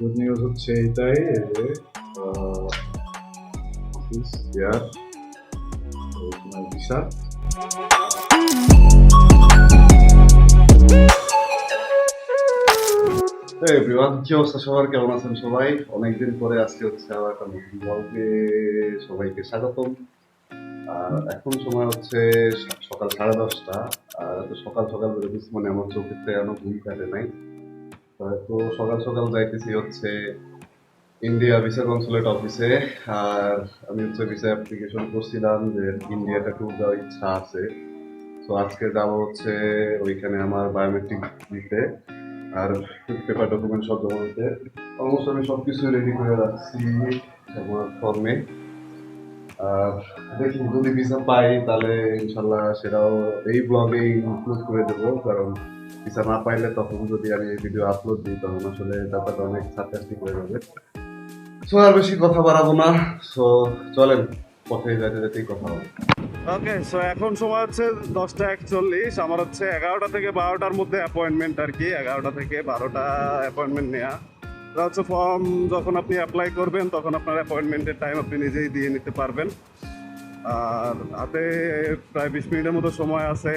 Good news হচ্ছে এইটাই যে অফিস ইয়ার ভিসা। এভরিওয়ান, কি অবস্থা সবার? কেমন আছেন সবাই? অনেকদিন পরে আজকে হচ্ছে আবার একটা নতুন ব্লগে সবাইকে স্বাগতম। আর এখন সময় হচ্ছে সকাল 10:30। আর এত সকাল সকাল বেরোতেছি মানে আমার চোখেতে এখনো ঘুম কাটে নাই। তো সকাল সকাল যাইতেছি হচ্ছে ইন্ডিয়া ভিসা কনসুলেট অফিসে। আর আমি হচ্ছে ভিসা অ্যাপ্লিকেশন করছিলাম যে ইন্ডিয়াটা ট্যুর যাওয়ার ইচ্ছা আছে। তো আজকে যাবো হচ্ছে ওইখানে আমার বায়োমেট্রিক দিতে আর পেপার ডকুমেন্ট সব জমা দিতে। অলমোস্ট আমি সবকিছু রেডি করে রাখছি আমার ফর্মে। আর দেখি যদি ভিসা পাই তাহলে ইনশাল্লাহ সেটাও এই ব্লগে ইনক্লুড করে দেবো, কারণ ভিসা না পাইলে তখন যদি আমি এই ভিডিও আপলোড দিই তখন আসলে ব্যাপারটা অনেক সার্কাস্টিক হয়ে যাবে। সো আর বেশি কথা বাড়াবো না। সো চলেন, পথে যেতে যেতেই কথা হবে। ওকে, সো এখন সময় হচ্ছে 10:41। আমার হচ্ছে 11টা থেকে 12টার মধ্যে অ্যাপয়েন্টমেন্ট আর কি। 11টা থেকে 12টা অ্যাপয়েন্টমেন্ট নেওয়া। এটা হচ্ছে ফর্ম যখন আপনি অ্যাপ্লাই করবেন তখন আপনার অ্যাপয়েন্টমেন্টের টাইম আপনি নিজেই দিয়ে নিতে পারবেন। আর হাতে প্রায় 20 মিনিটের মতো সময় আছে।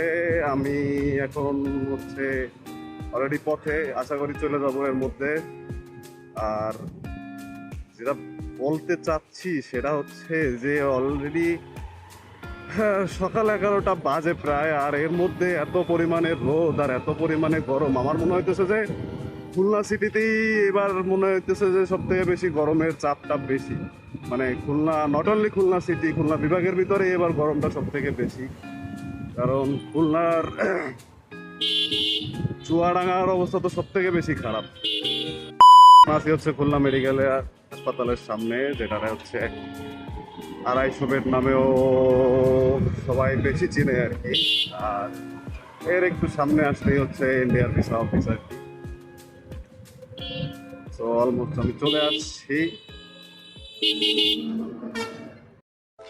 আমি এখন হচ্ছে অলরেডি পথে, আশা করি চলে যাবো এর মধ্যে। আর যেটা বলতে চাচ্ছি সেটা হচ্ছে যে অলরেডি সকাল 11টা বাজে প্রায়, আর এর মধ্যে এত পরিমাণে রোদ আর এত পরিমাণে গরম। আমার মনে হইতেছে যে খুলনা সিটিতেই এবার মনে হইতেছে যে সব থেকে বেশি গরমের চাপটা বেশি। মানে Khulna, not only Khulna city, Khulna বিভাগের ভিতরে এবার গরমটা সব থেকে বেশি। কারণ খুলনার চুয়াডাঙ্গার অবস্থা তো সব থেকে বেশি খারাপ। আজকে হচ্ছে খুলনা মেডিকেল হাসপাতালের সামনে, যেটা হচ্ছে 250 বেড নামেও সবাই বেশি চিনে আর কি। আর এর একটু সামনে আসলেই হচ্ছে ইন্ডিয়ার ভিসা অফিস আর কি। তো অলমোস্ট আমি চলে আসছি।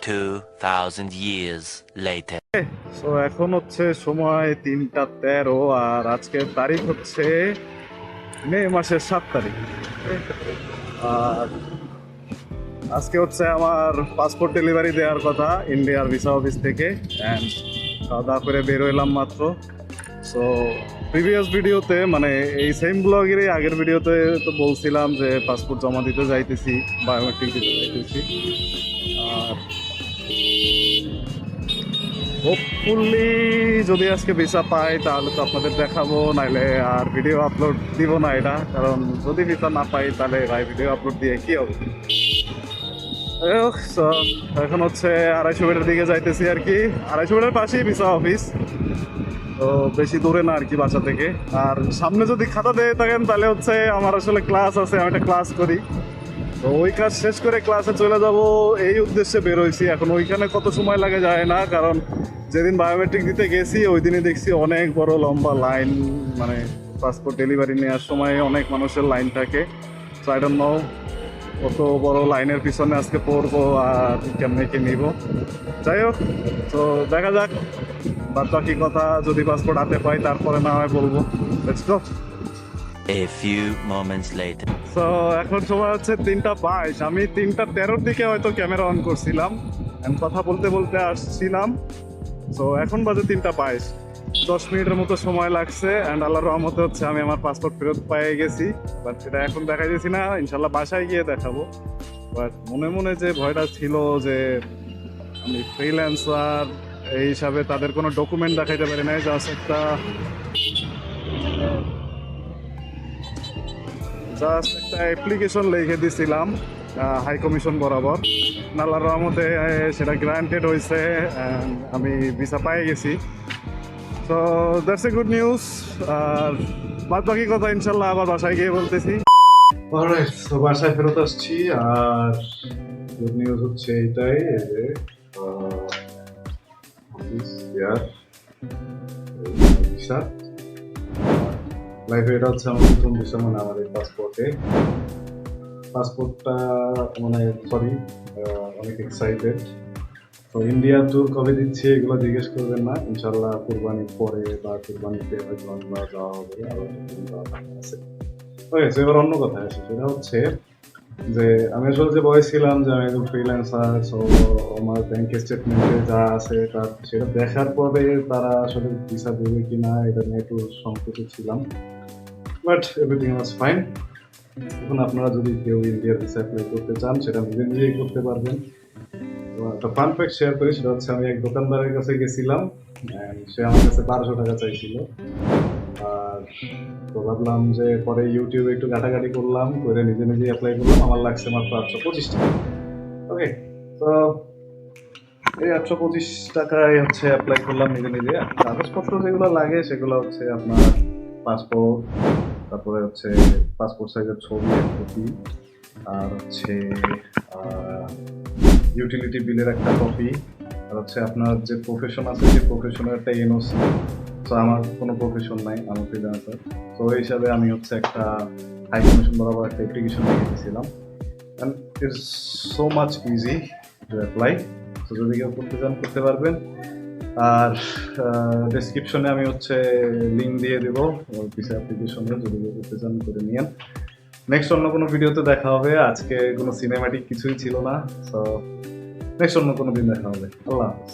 2000 years later. তো এখন হচ্ছে সময় 3টা 13, আর আজকের তারিখ হচ্ছে মে মাসের 7 তারিখ। আর আজকে হচ্ছে আমার পাসপোর্ট ডেলিভারি দেওয়ার কথা ইন্ডিয়ার ভিসা অফিস থেকে। অ্যান্ড খাওয়া দাওয়া করে বের হইলাম মাত্র। সো প্রিভিয়াস ভিডিওতে, মানে এই সেম ব্লগেরই আগের ভিডিওতে তো বলছিলাম যে পাসপোর্ট জমা দিতে যাইতেছি, বায়োমেট্রিক দিতে যাইতেছি। আর হোপফুলি যদি আজকে ভিসা পাই তাহলে তো আপনাদের দেখাবো, নাইলে আর ভিডিও আপলোড দিব না এটা। কারণ যদি ভিসা না পাই তাহলে ভাই ভিডিও আপলোড দিয়ে কি হবে। এখন হচ্ছে 250 বেডের দিকে যাইতেছি আর কি। 250 বেডের পাশেই ভিসা অফিস, তো বেশি দূরে না আর কি বাসা থেকে। আর সামনে যদি খাতা দিয়ে থাকেন তাহলে হচ্ছে আমার আসলে ক্লাস আছে, আমি একটা ক্লাস করি। তো ওই কাজ শেষ করে ক্লাসে চলে যাব এই উদ্দেশ্যে বের হয়েছি। এখন ওইখানে কত সময় লাগে যায় না, কারণ যেদিন বায়োমেট্রিক দিতে গেছি ওই দিনই দেখছি অনেক বড় লম্বা লাইন। মানে পাসপোর্ট ডেলিভারি নেওয়ার সময় অনেক মানুষের লাইন থাকে। সো আই ডোন্ট নো কত বড় লাইনের পিছনে আজকে পড়বো আর কেমনে কি নিব। যাই হোক, তো দেখা যাক। বাদ বাকি কথা যদি পাসপোর্ট হাতে পাই তারপরে না হয় বলবো। Let's go. A few moments later. তো এখন সময় হচ্ছে 3টা 22। আমি 3টা 13-র দিকে হয়তো ক্যামেরা অন করছিলাম, কথা বলতে বলতে আসছিলাম। তো এখন বাজে 3টা 22, 10 মিনিটের মতো সময় লাগছে। অ্যান্ড আল্লাহর রহমতে হচ্ছে আমি আমার পাসপোর্ট ফেরত পেয়ে গেছি। বাট সেটা এখন দেখাই দিয়েছি না, ইনশাল্লাহ বাসায় গিয়ে দেখাবো। বাট মনে মনে যে ভয়টা ছিল যে আমি ফ্রিল্যান্সার এই হিসাবে তাদের কোনো ডকুমেন্ট দেখাইতে পারি না, জাস্ট একটা অ্যাপ্লিকেশন লিখে দিছিলাম হাই কমিশন বরাবর। আল্লাহর রহমতে সেটা গ্রান্টেড হয়েছে, আমি ভিসা পেয়ে গেছি। So that's a good news. আর বাদ বাকি কথা ইনশাল্লাহ আবার বাসায় গিয়ে বলতেছি। অলরাইট, তো বাসায় ফেরত আসছি। আর গুড নিউজ হচ্ছে এইটাই যে অফিস ইয়ার ভিসা। লাইফে এটা হচ্ছে আমার প্রথম ভিসা, মানে আমার এই পাসপোর্টটা মানে সরি, অনেক এক্সাইটেড। তো ইন্ডিয়া ট্যুর কবে দিচ্ছে এগুলো জিজ্ঞেস করবেন না, ইনশাল্লাহ কুরবানির পরে বা কুরবানিতে হয়তো আমরা যাওয়া হবে, আরো আছে। ওকে, তো এবার অন্য কথা আসে, সেটা হচ্ছে যে আমি আসলে যে বলেছিলাম যে আমি একজন ফ্রিল্যান্সার, সো আমার ব্যাংক স্টেটমেন্টে যা আছে তার সেটা দেখার পরে তারা আসলে ভিসা দেবে কিনা এটা নিয়ে একটু সংকোচে ছিলাম, বাট এভরিথিং ওয়াজ ফাইন। এখন আপনারা যদি কেউ ইন্ডিয়ার ভিসা অ্যাপ্লাই করতে চান সেটা নিজে নিজেই করতে পারবেন। তো একটা ফান ফ্যাক্ট শেয়ার করি, সেটা হচ্ছে আমি এক দোকানদারের কাছে গেছিলাম and সে আমার কাছে 1200 টাকা চাইছিল। আর তো ভাবলাম যে পরে ইউটিউবে একটু ঘাটাঘাটি করলাম, করে নিজে নিজে অ্যাপ্লাই করলাম, আমার লাগছে মাত্র 825 টাকা। ওকে, তো এই 825 টাকায় হচ্ছে অ্যাপ্লাই করলাম নিজে নিজে। আর কাগজপত্র যেগুলো লাগে সেগুলো হচ্ছে আপনার পাসপোর্ট, তারপরে হচ্ছে পাসপোর্ট সাইজের ছবি এক কপি, আর হচ্ছে ইউটিলিটি বিলের একটা কপি, আর হচ্ছে আপনার যে প্রফেশন আছে সেই প্রফেশনের একটা এনওসি। তো আমার কোনো প্রফেশন নাই, আমি ফ্রিল্যান্সার। তো এই হিসাবে আমি হচ্ছে একটা হাই কমিশন বরাবর একটা অ্যাপ্লিকেশন লিখে দিয়েছিলাম। And it's so much easy to apply. তো যদি কেউ করতে চান করতে পারবেন। আর ডেসক্রিপশনে আমি হচ্ছে লিঙ্ক দিয়ে দেবো ভিসা অ্যাপ্লিকেশনের, যদি কেউ করতে চান করে নিয়েন। নেক্সট অন্য কোনো ভিডিওতে দেখা হবে। আজকে কোনো সিনেম্যাটিক কিছুই ছিল না, সো নেক্সট অন্য কোনো দিন দেখা হবে। আল্লাহ হাফেজ।